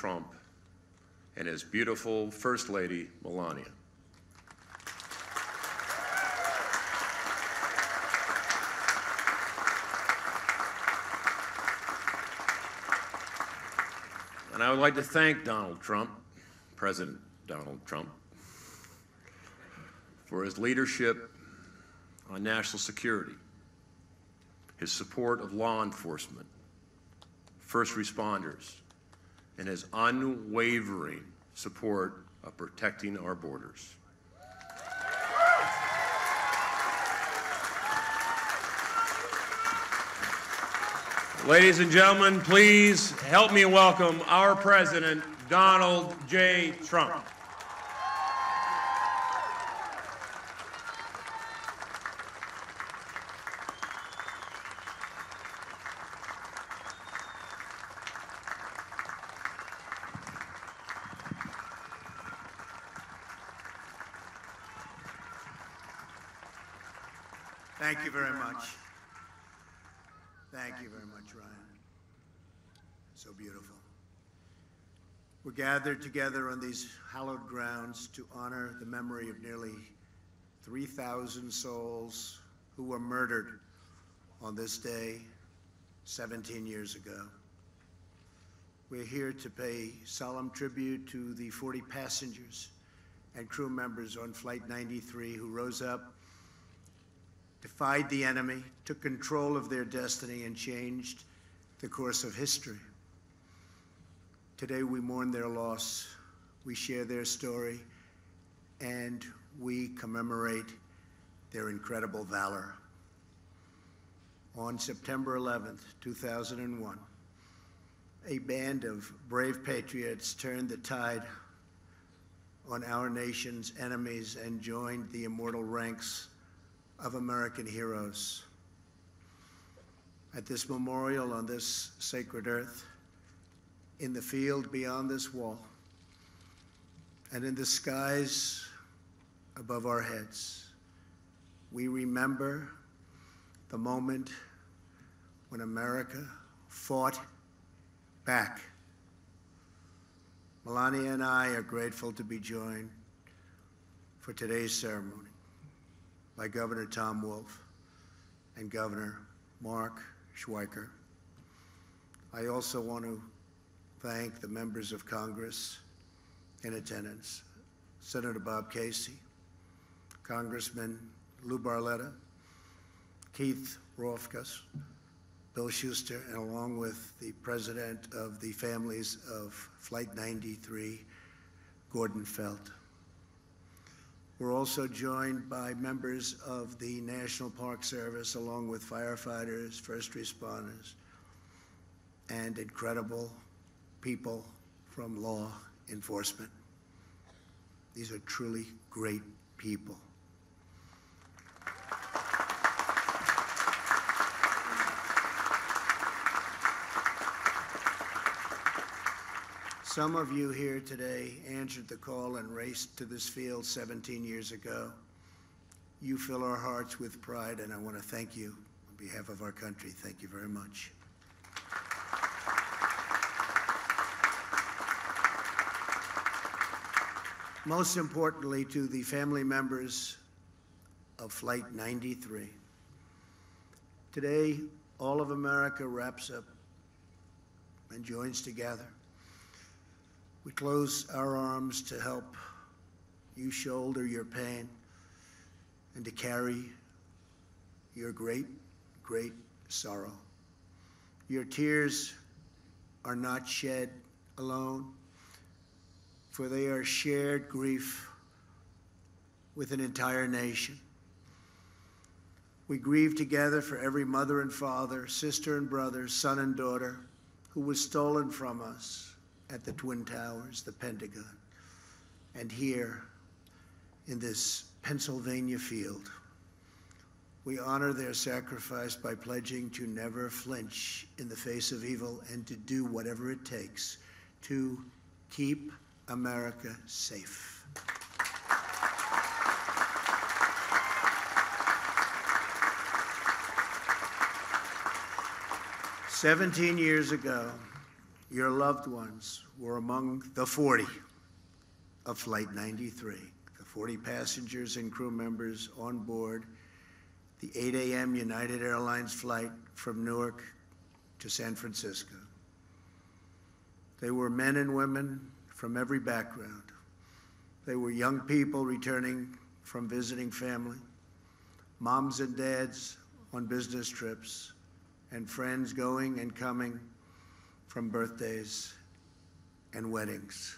Trump and his beautiful First Lady, Melania. And I would like to thank Donald Trump, President Donald Trump, for his leadership on national security, his support of law enforcement, first responders, and his unwavering support of protecting our borders. Ladies and gentlemen, please help me welcome our President, Donald J. Trump. Thank you very much. Thank you very much, Ryan. So beautiful. We're gathered together on these hallowed grounds to honor the memory of nearly 3,000 souls who were murdered on this day 17 years ago. We're here to pay solemn tribute to the 40 passengers and crew members on Flight 93 who rose up, defied the enemy, took control of their destiny, and changed the course of history. Today we mourn their loss, we share their story, and we commemorate their incredible valor. On September 11th, 2001, a band of brave patriots turned the tide on our nation's enemies and joined the immortal ranks of American heroes. At this memorial on this sacred earth, in the field beyond this wall, and in the skies above our heads, we remember the moment when America fought back. Melania and I are grateful to be joined for today's ceremony by Governor Tom Wolf and Governor Mark Schweiker. I also want to thank the members of Congress in attendance, Senator Bob Casey, Congressman Lou Barletta, Keith Rothfuss, Bill Schuster, and along with the president of the families of Flight 93, Gordon Felt. We're also joined by members of the National Park Service, along with firefighters, first responders, and incredible people from law enforcement. These are truly great people. Some of you here today answered the call and raced to this field 17 years ago. You fill our hearts with pride, and I want to thank you on behalf of our country. Thank you very much. Most importantly, to the family members of Flight 93. Today, all of America wraps up and joins together. We close our arms to help you shoulder your pain and to carry your great, great sorrow. Your tears are not shed alone, for they are shared grief with an entire nation. We grieve together for every mother and father, sister and brother, son and daughter who was stolen from us at the Twin Towers, the Pentagon, and here in this Pennsylvania field. We honor their sacrifice by pledging to never flinch in the face of evil and to do whatever it takes to keep America safe. "17 years ago, your loved ones were among the 40 of Flight 93, the 40 passengers and crew members on board the 8 a.m. United Airlines flight from Newark to San Francisco. They were men and women from every background. They were young people returning from visiting family, moms and dads on business trips, and friends going and coming from birthdays and weddings.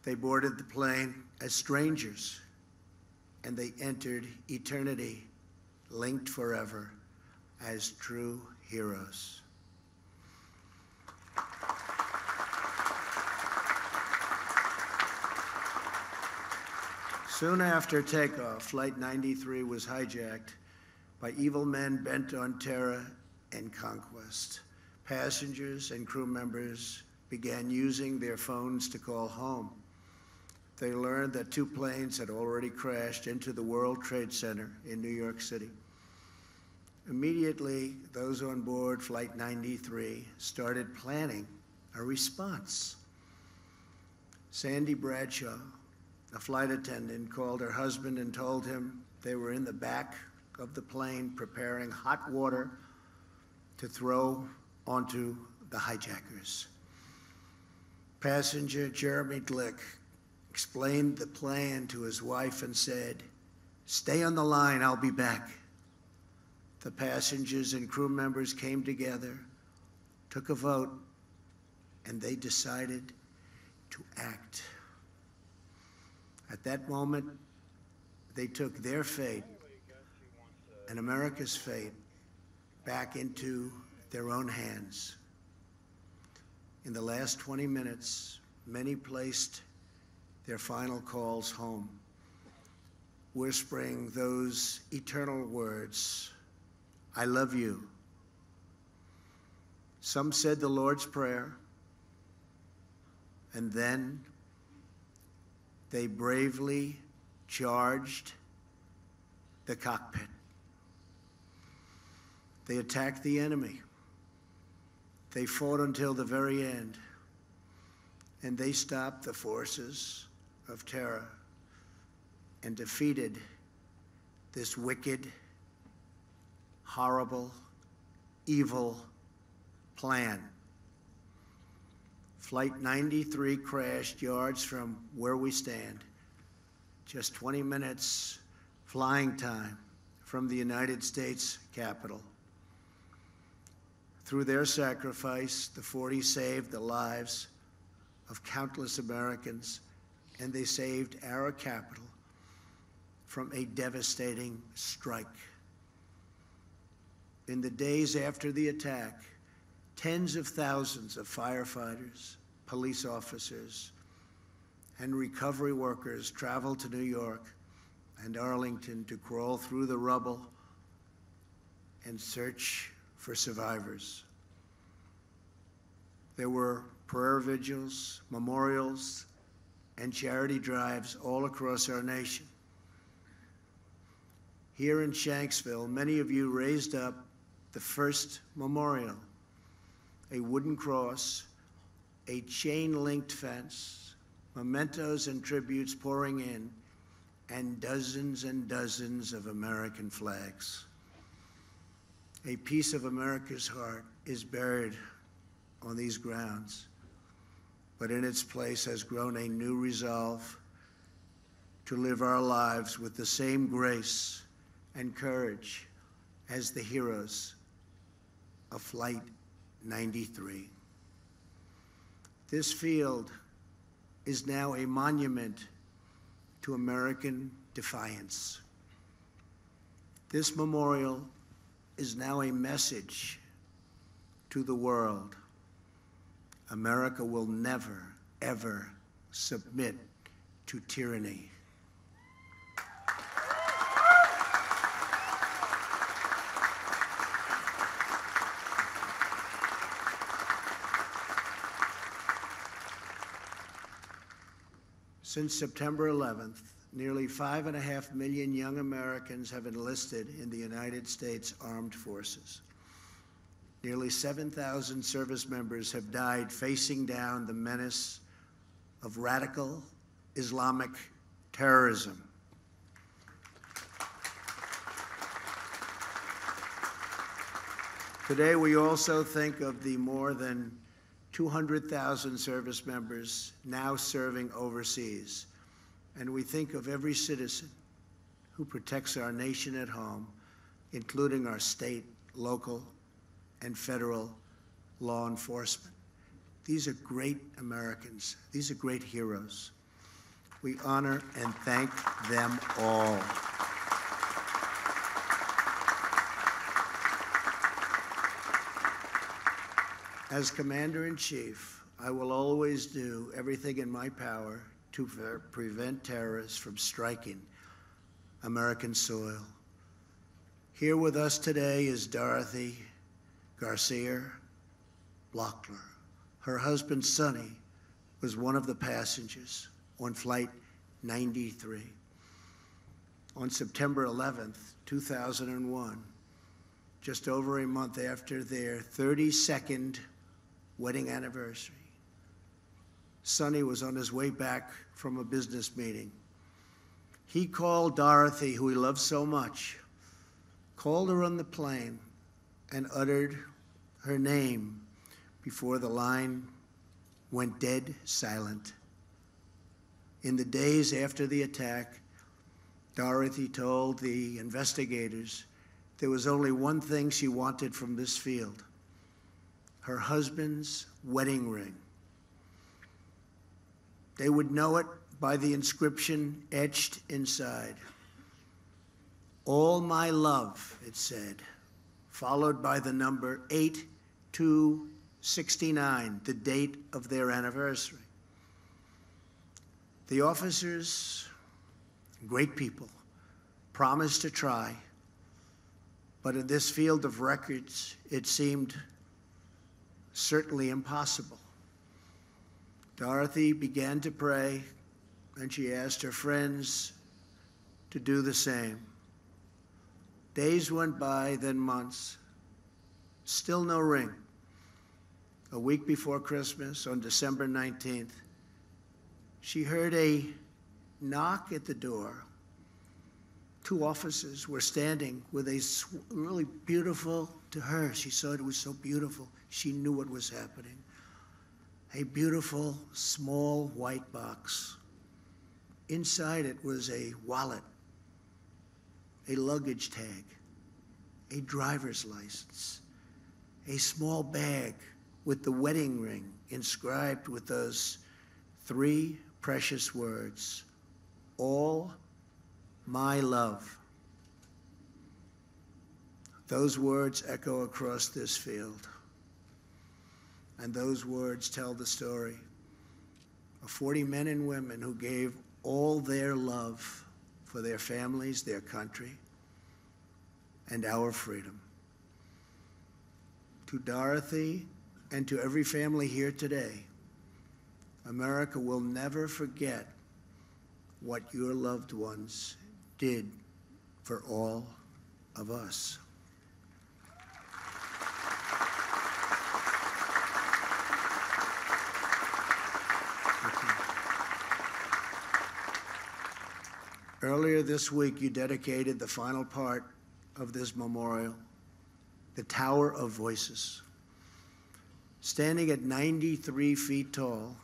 They boarded the plane as strangers, and they entered eternity, linked forever as true heroes. Soon after takeoff, Flight 93 was hijacked by evil men bent on terror and conquest. Passengers and crew members began using their phones to call home. They learned that 2 planes had already crashed into the World Trade Center in New York City. Immediately, those on board Flight 93 started planning a response. Sandy Bradshaw, a flight attendant, called her husband and told him they were in the back of the plane preparing hot water to throw onto the hijackers. Passenger Jeremy Glick explained the plan to his wife and said, "Stay on the line, I'll be back." The passengers and crew members came together, took a vote, and they decided to act. At that moment, they took their fate and America's fate back into their own hands. In the last 20 minutes, many placed their final calls home, whispering those eternal words, "I love you." Some said the Lord's Prayer, and then they bravely charged the cockpit. They attacked the enemy. They fought until the very end, and they stopped the forces of terror and defeated this wicked, horrible, evil plan. Flight 93 crashed yards from where we stand, just 20 minutes flying time from the United States Capitol. Through their sacrifice, the 40 saved the lives of countless Americans, and they saved our capital from a devastating strike. In the days after the attack, tens of thousands of firefighters, police officers, and recovery workers traveled to New York and Arlington to crawl through the rubble and search for survivors. There were prayer vigils, memorials, and charity drives all across our nation. Here in Shanksville, many of you raised up the first memorial, a wooden cross, a chain-linked fence, mementos and tributes pouring in, and dozens of American flags. A piece of America's heart is buried on these grounds, but in its place has grown a new resolve to live our lives with the same grace and courage as the heroes of Flight 93. This field is now a monument to American defiance. This memorial is now a message to the world. America will never, ever submit to tyranny. Since September 11th, nearly 5.5 million young Americans have enlisted in the United States Armed Forces. Nearly 7,000 service members have died facing down the menace of radical Islamic terrorism. Today, we also think of the more than 200,000 service members now serving overseas. And we think of every citizen who protects our nation at home, including our state, local, and federal law enforcement. These are great Americans. These are great heroes. We honor and thank them all. As Commander-in-Chief, I will always do everything in my power to prevent terrorists from striking American soil. Here with us today is Dorothy Garcia Blockler. Her husband, Sonny, was one of the passengers on Flight 93. On September 11th, 2001, just over a month after their 32nd wedding anniversary, Sonny was on his way back from a business meeting. He called Dorothy, who he loved so much, called her on the plane and uttered her name before the line went dead silent. In the days after the attack, Dorothy told the investigators there was only one thing she wanted from this field: her husband's wedding ring. They would know it by the inscription etched inside. "All my love," it said, followed by the number 8269, the date of their anniversary. The officers, great people, promised to try, but in this field of records, it seemed certainly impossible. Dorothy began to pray, and she asked her friends to do the same. Days went by, then months. Still no ring. A week before Christmas, on December 19th, she heard a knock at the door. Two officers were standing with a really beautiful, to her, she saw it was so beautiful, she knew what was happening. A beautiful, small white box. Inside it was a wallet, a luggage tag, a driver's license, a small bag with the wedding ring inscribed with those three precious words: "All my love." Those words echo across this field. And those words tell the story of 40 men and women who gave all their love for their families, their country, and our freedom. To Dorothy and to every family here today, America will never forget what your loved ones did for all of us. Earlier this week, you dedicated the final part of this memorial, the Tower of Voices. Standing at 93 feet tall,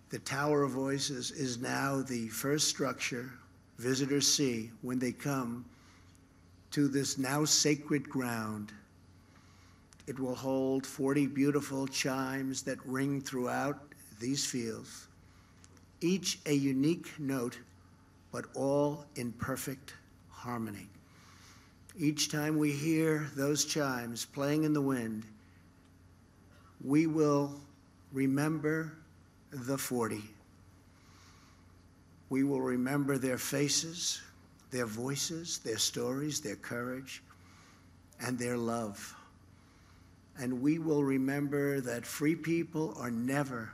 the Tower of Voices is now the first structure visitors see when they come to this now sacred ground. It will hold 40 beautiful chimes that ring throughout these fields, each a unique note, but all in perfect harmony. Each time we hear those chimes playing in the wind, we will remember the 40. We will remember their faces, their voices, their stories, their courage, and their love. And we will remember that free people are never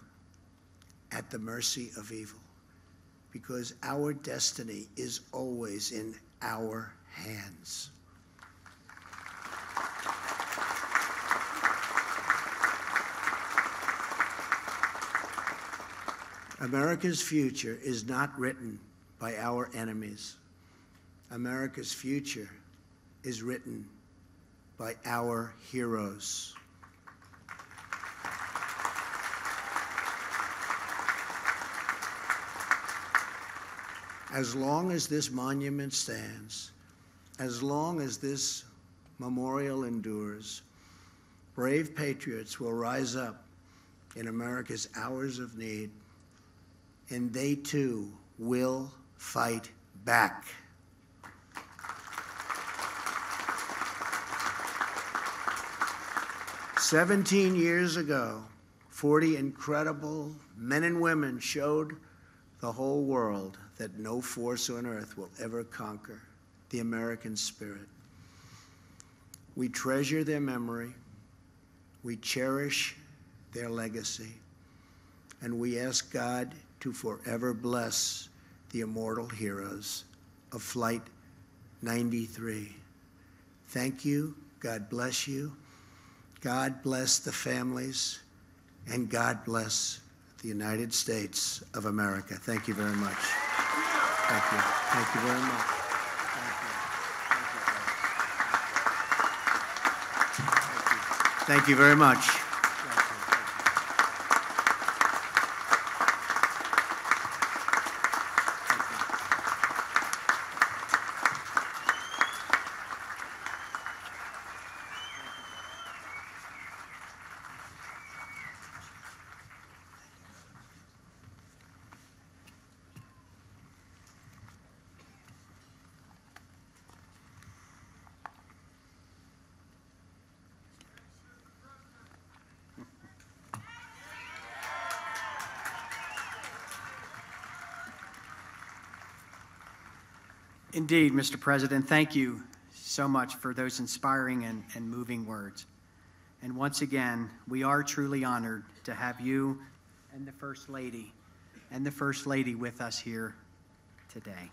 at the mercy of evil, because our destiny is always in our hands. America's future is not written by our enemies. America's future is written by our heroes. As long as this monument stands, as long as this memorial endures, brave patriots will rise up in America's hours of need, and they too will fight back. "17 years ago, 40 incredible men and women showed the whole world that no force on earth will ever conquer the American spirit. We treasure their memory, we cherish their legacy, and we ask God to forever bless the immortal heroes of Flight 93. Thank you, God bless you, God bless the families, and God bless the United States of America. Thank you very much. Thank you. Thank you very much. Thank you very much. Indeed, Mr. President, thank you so much for those inspiring and moving words. And once again, we are truly honored to have you and the First Lady with us here today.